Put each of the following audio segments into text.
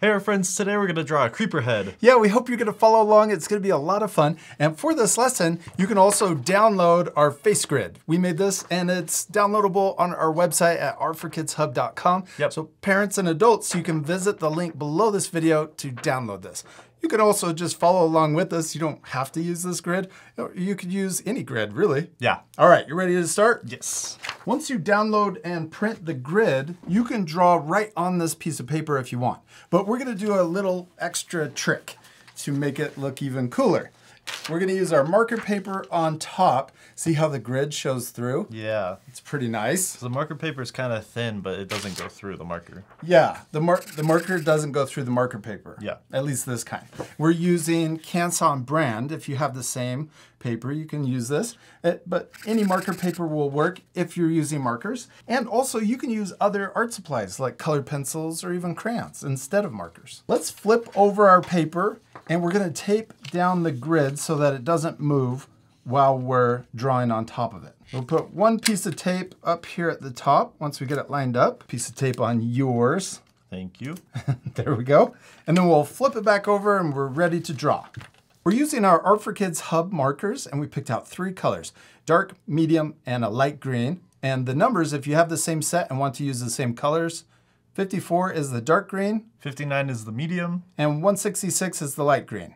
Hey our friends, today we're gonna draw a creeper head. Yeah, we hope you're gonna follow along. It's gonna be a lot of fun. And for this lesson, you can also download our face grid. We made this and it's downloadable on our website at artforkidshub.com. Yep. So parents and adults, you can visit the link below this video to download this. You can also just follow along with us. You don't have to use this grid. You could use any grid, really. Yeah. All right, you ready to start? Yes. Once you download and print the grid, you can draw right on this piece of paper if you want. But we're gonna do a little extra trick to make it look even cooler. We're gonna use our marker paper on top. See how the grid shows through? Yeah. It's pretty nice. So the marker paper is kind of thin, but it doesn't go through the marker. Yeah, the marker doesn't go through the marker paper. Yeah. At least this kind. We're using Canson brand. If you have the same paper, you can use this. But any marker paper will work if you're using markers. And also you can use other art supplies like colored pencils or even crayons instead of markers. Let's flip over our paper and we're gonna tape down the grid so that it doesn't move while we're drawing on top of it. We'll put one piece of tape up here at the top once we get it lined up. Piece of tape on yours. Thank you. There we go. And then we'll flip it back over and we're ready to draw. We're using our Art for Kids Hub markers and we picked out 3 colors, dark, medium, and a light green. And the numbers, if you have the same set and want to use the same colors, 54 is the dark green. 59 is the medium. And 166 is the light green.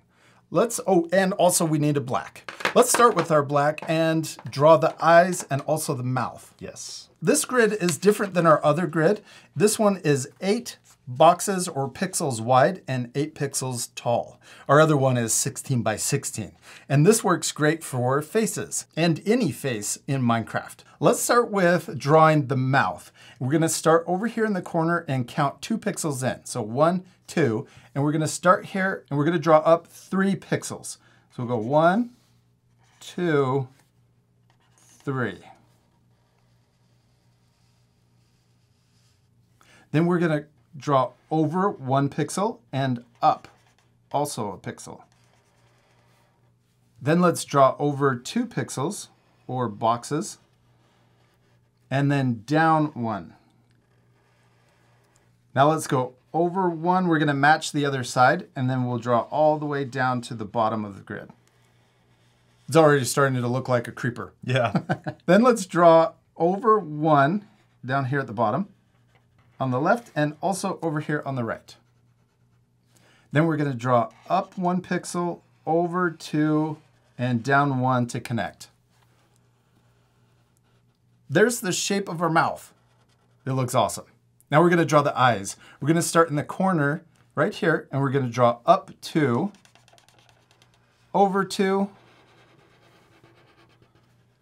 And also we need a black. Let's start with our black and draw the eyes and also the mouth. Yes. This grid is different than our other grid. This one is 8 boxes or pixels wide and 8 pixels tall. Our other one is 16 by 16. And this works great for faces and any face in Minecraft. Let's start with drawing the mouth. We're gonna start over here in the corner and count 2 pixels in. So 1, 2, and we're gonna start here and we're gonna draw up 3 pixels. So we'll go 1, 2, 3. Then we're gonna draw over 1 pixel and up also a pixel. Then let's draw over 2 pixels or boxes and then down 1. Now let's go over 1. We're gonna match the other side and then we'll draw all the way down to the bottom of the grid. It's already starting to look like a creeper. Yeah. Then let's draw over 1 down here at the bottom on the left and also over here on the right. Then we're going to draw up 1 pixel, over 2, and down 1 to connect. There's the shape of our mouth. It looks awesome. Now we're going to draw the eyes. We're going to start in the corner right here and we're going to draw up 2, over 2,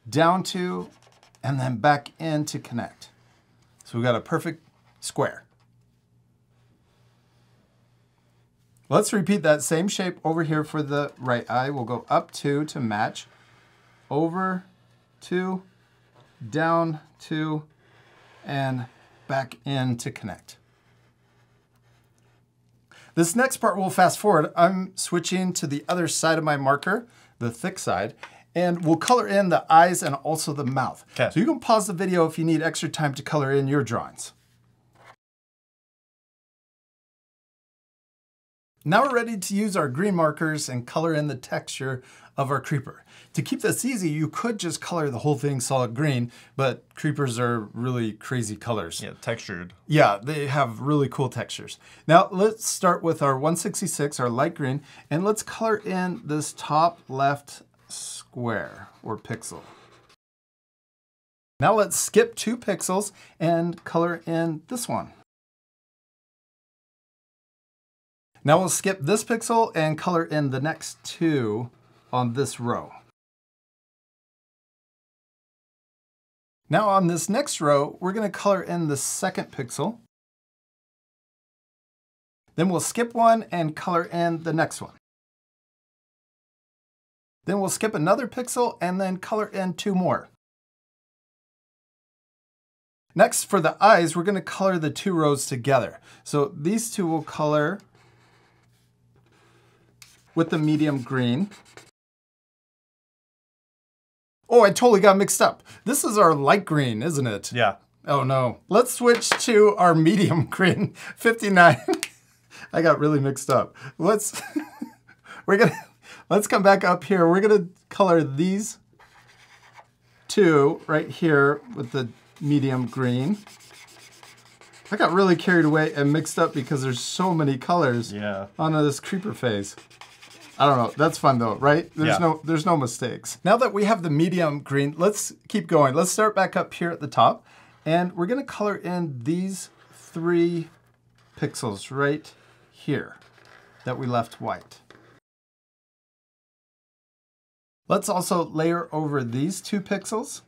down 2, and then back in to connect. So we got a perfect square. Let's repeat that same shape over here for the right eye. We'll go up 2 to match, over 2, down 2, and back in to connect. This next part we'll fast forward. I'm switching to the other side of my marker, the thick side, and we'll color in the eyes and also the mouth. Okay. So you can pause the video if you need extra time to color in your drawings. Now we're ready to use our green markers and color in the texture of our creeper. To keep this easy, you could just color the whole thing solid green, but creepers are really crazy colors. Yeah, textured. Yeah, they have really cool textures. Now let's start with our 166, our light green, and let's color in this top left square or pixel. Now let's skip 2 pixels and color in this one. Now we'll skip this pixel and color in the next 2 on this row. Now on this next row, we're going to color in the second pixel. Then we'll skip 1 and color in the next one. Then we'll skip another pixel and then color in 2 more. Next, for the eyes, we're going to color the 2 rows together. So these 2 will color with the medium green. Oh, I totally got mixed up. This is our light green, isn't it? Yeah. Oh no. Let's switch to our medium green, 59. I got really mixed up. Let's come back up here. We're gonna color these two right here with the medium green. I got really carried away and mixed up because there's so many colors on this creeper face. I don't know. That's fun though, right? There's no mistakes. Now that we have the medium green, let's keep going. Let's start back up here at the top, and we're gonna color in these 3 pixels right here that we left white. Let's also layer over these 2 pixels.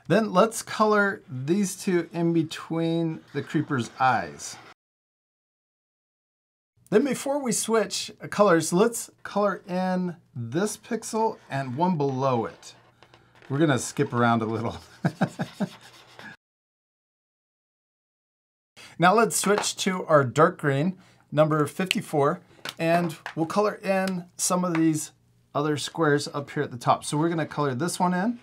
Then let's color these 2 in between the creeper's eyes. Then before we switch colors, let's color in this pixel and one below it. We're gonna skip around a little. Now let's switch to our dark green, number 54, and we'll color in some of these other squares up here at the top. So we're gonna color this one in.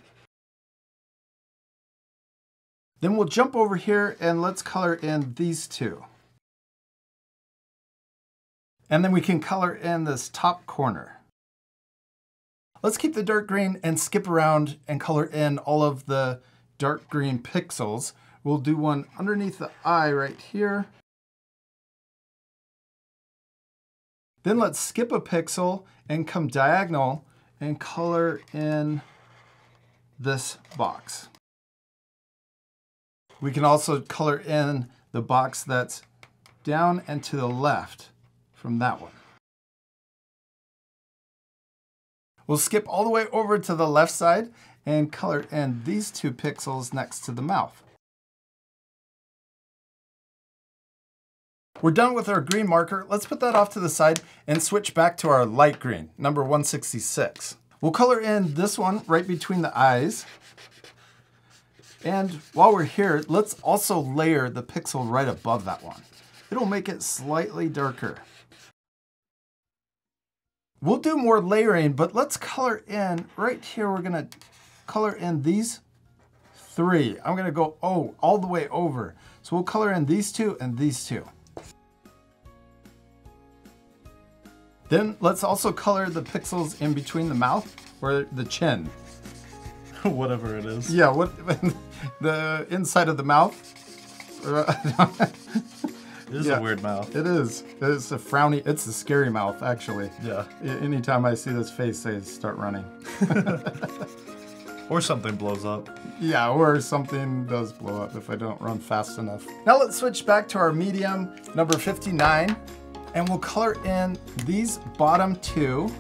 Then we'll jump over here and let's color in these 2. And then we can color in this top corner. Let's keep the dark green and skip around and color in all of the dark green pixels. We'll do one underneath the eye right here. Then let's skip a pixel and come diagonal and color in this box. We can also color in the box that's down and to the left from that one. We'll skip all the way over to the left side and color in these 2 pixels next to the mouth. We're done with our green marker. Let's put that off to the side and switch back to our light green, number 166. We'll color in this one right between the eyes. And while we're here, let's also layer the pixel right above that one. It'll make it slightly darker. We'll do more layering, but let's color in right here. We're gonna color in these 3. I'm gonna go all the way over. So we'll color in these 2 and these 2. Then let's also color the pixels in between the mouth or the chin. Whatever it is. Yeah, the inside of the mouth. It is a weird mouth. It is. It's a frowny, it's a scary mouth, actually. Yeah. Anytime I see this face, I start running. Or something blows up. Yeah, or something does blow up if I don't run fast enough. Now let's switch back to our medium, number 59, and we'll color in these bottom 2.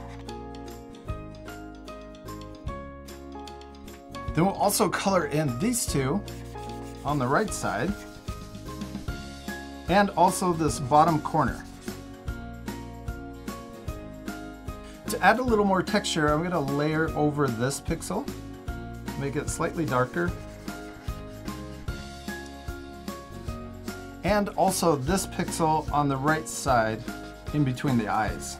Then we'll also color in these 2 on the right side, and also this bottom corner. To add a little more texture, I'm gonna layer over this pixel, make it slightly darker. And also this pixel on the right side in between the eyes.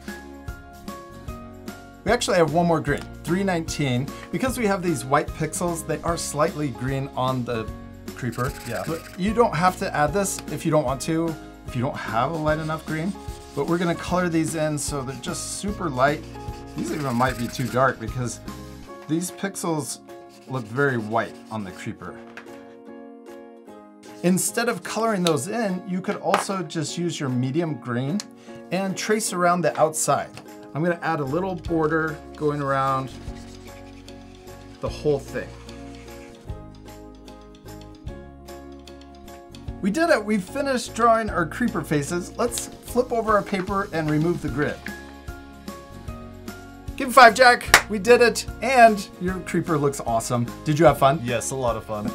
We actually have one more green, 319. Because we have these white pixels, they are slightly green on the creeper. Yeah. But you don't have to add this if you don't want to, if you don't have a light enough green. But we're gonna color these in so they're just super light. These even might be too dark because these pixels look very white on the creeper. Instead of coloring those in, you could also just use your medium green and trace around the outside. I'm gonna add a little border going around the whole thing. We did it, we've finished drawing our creeper faces. Let's flip over our paper and remove the grid. Give me 5, Jack, we did it, and your creeper looks awesome. Did you have fun? Yes, a lot of fun.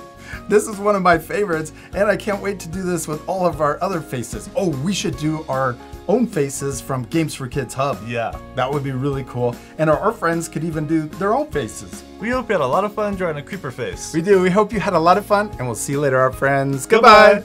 This is one of my favorites, and I can't wait to do this with all of our other faces. Oh, we should do our own faces from Games for Kids Hub. Yeah. That would be really cool. And our friends could even do their own faces. We hope you had a lot of fun drawing a creeper face. We do. We hope you had a lot of fun, and we'll see you later, our friends. Goodbye.